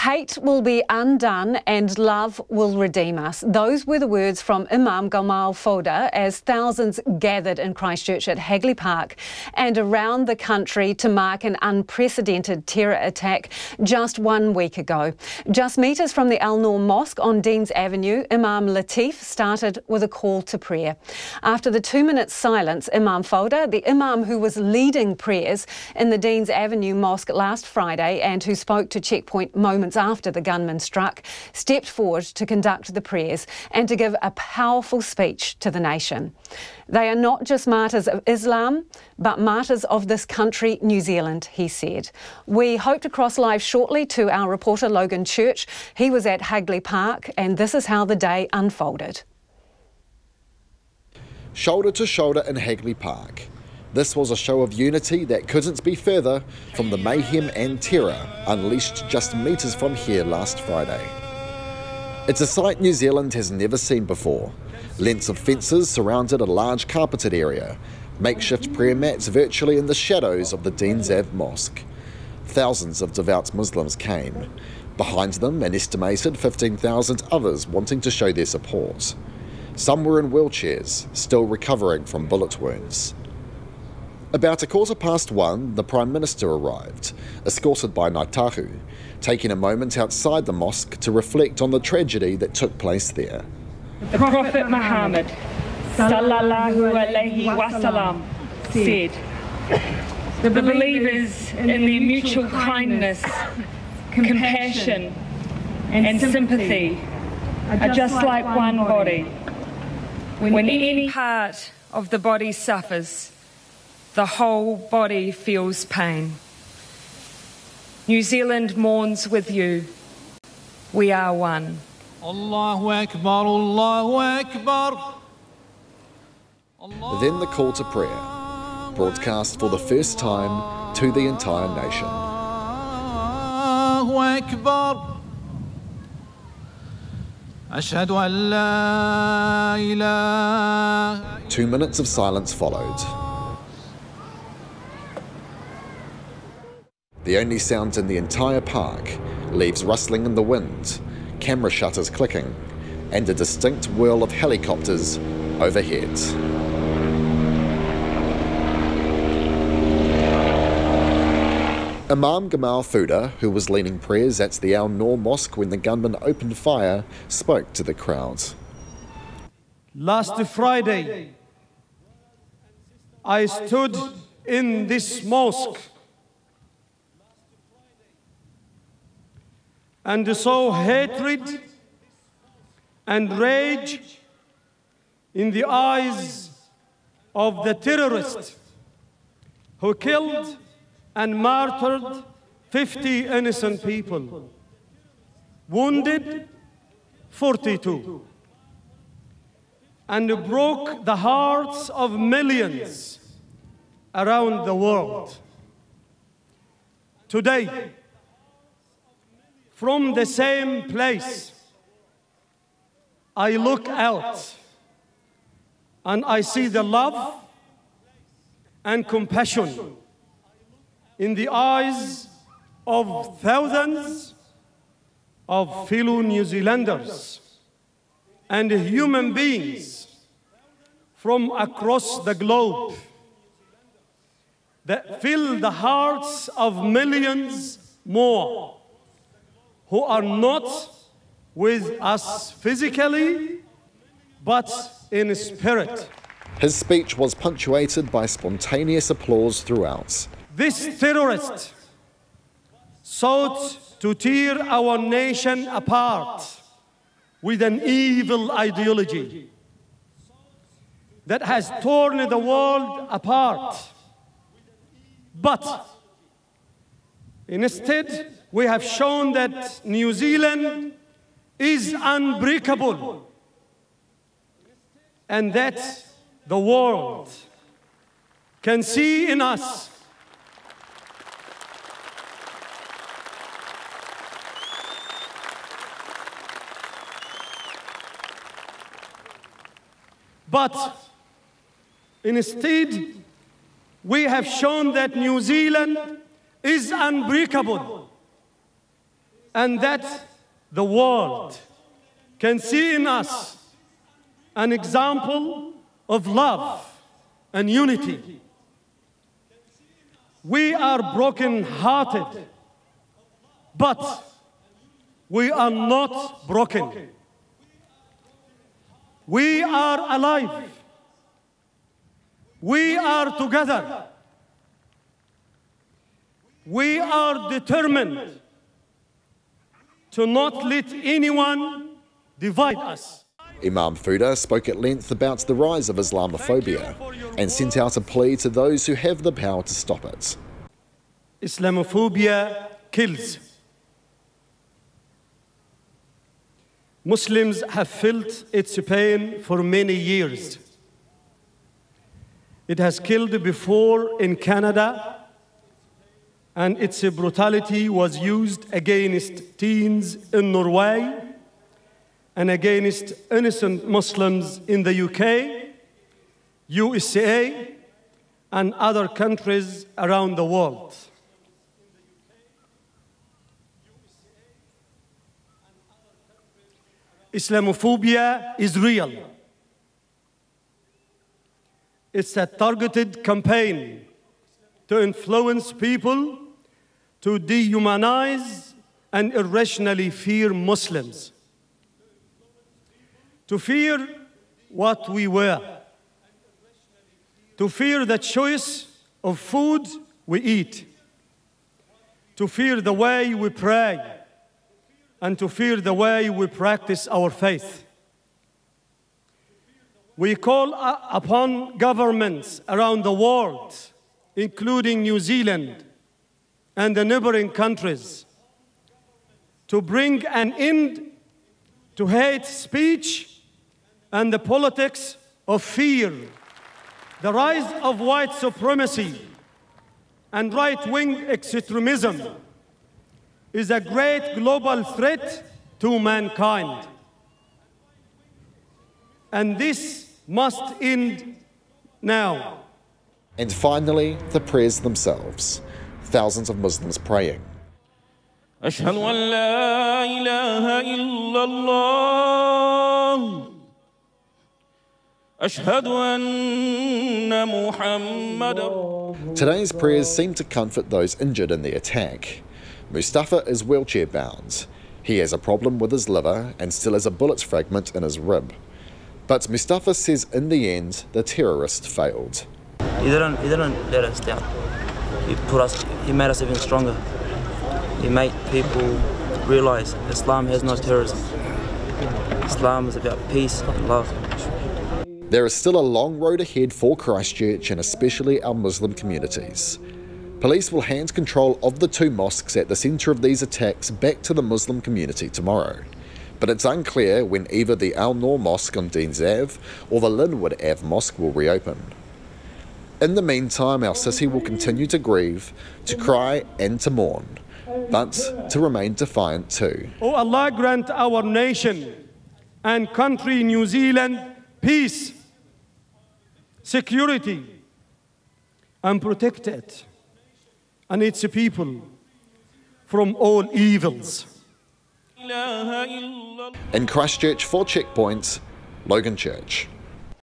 Hate will be undone and love will redeem us. Those were the words from Imam Gamal Fouda as thousands gathered in Christchurch at Hagley Park and around the country to mark an unprecedented terror attack just 1 week ago. Just metres from the Al-Noor Mosque on Deans Avenue, Imam Latif started with a call to prayer. After the 2-minute silence, Imam Fouda, the Imam who was leading prayers in the Deans Avenue Mosque last Friday and who spoke to Checkpoint moments after the gunman struck, stepped forward to conduct the prayers and to give a powerful speech to the nation. They are not just martyrs of Islam, but martyrs of this country, New Zealand, he said. We hope to cross live shortly to our reporter Logan Church. He was at Hagley Park and this is how the day unfolded. Shoulder to shoulder in Hagley Park. This was a show of unity that couldn't be further from the mayhem and terror unleashed just metres from here last Friday. It's a sight New Zealand has never seen before. Lengths of fences surrounded a large carpeted area, makeshift prayer mats virtually in the shadows of the Deans Ave Mosque. Thousands of devout Muslims came. Behind them, an estimated 15,000 others wanting to show their support. Some were in wheelchairs, still recovering from bullet wounds. About 1:15, the Prime Minister arrived, escorted by Naitahu, taking a moment outside the mosque to reflect on the tragedy that took place there. The Prophet Muhammad sallallahu alaihi wasallam said, the believers in their mutual kindness, compassion and sympathy are just like one body. When any part of the body suffers, the whole body feels pain. New Zealand mourns with you. We are one. Allahu Akbar, Allahu Akbar. Then the call to prayer, broadcast for the first time to the entire nation. Allahu Akbar. Ashhadu an la ilaha. 2 minutes of silence followed. The only sound in the entire park, leaves rustling in the wind, camera shutters clicking, and a distinct whirl of helicopters overhead. Imam Gamal Fouda, who was leading prayers at the Al-Noor Mosque when the gunman opened fire, spoke to the crowd. Last Friday, I stood in this mosque and saw hatred and rage in the eyes of the terrorists who killed and martyred 50 innocent people, wounded 42, and broke the hearts of millions around the world. Today, from the same place, I look out and I see the love and compassion in the eyes of thousands of fellow New Zealanders and human beings from across the globe that fill the hearts of millions more who are not with us physically, but in spirit. His speech was punctuated by spontaneous applause throughout. This terrorist sought to tear our nation apart with an evil ideology that has torn the world apart. But instead, we have shown that New Zealand is unbreakable and that the world can see in us but instead we have shown that New Zealand is unbreakable and that the world can see in us an example of love and unity. We are broken-hearted, but we are not broken. We are alive. We are together. We are determined to not let anyone divide us. Imam Fouda spoke at length about the rise of Islamophobia and sent out a plea to those who have the power to stop it. Islamophobia kills. Muslims have felt its pain for many years. It has killed before in Canada, and its brutality was used against teens in Norway and against innocent Muslims in the UK, USA, and other countries around the world. Islamophobia is real. It's a targeted campaign to influence people to dehumanize and irrationally fear Muslims, to fear what we wear, to fear the choice of food we eat, to fear the way we pray, and to fear the way we practice our faith. We call upon governments around the world, including New Zealand and the neighboring countries, to bring an end to hate speech and the politics of fear. The rise of white supremacy and right-wing extremism is a great global threat to mankind. And this must end now. And finally, the prayers themselves. Thousands of Muslims praying. أشهد أن لا إله إلا الله أشهد أن محمد. Today's prayers seem to comfort those injured in the attack. Mustafa is wheelchair bound. He has a problem with his liver and still has a bullet fragment in his rib. But Mustafa says in the end, the terrorist failed. He didn't let us down. He made us even stronger. He made people realize Islam has no terrorism. Islam is about peace and love. There is still a long road ahead for Christchurch and especially our Muslim communities. Police will hand control of the two mosques at the centre of these attacks back to the Muslim community tomorrow. But it's unclear when either the Al Noor Mosque on Deans Ave or the Linwood Ave Mosque will reopen. In the meantime, our city will continue to grieve, to cry and to mourn, but to remain defiant too. Oh Allah, grant our nation and country, New Zealand, peace, security, and protect it and its people from all evils. In Christchurch, for Checkpoint, Logan Church.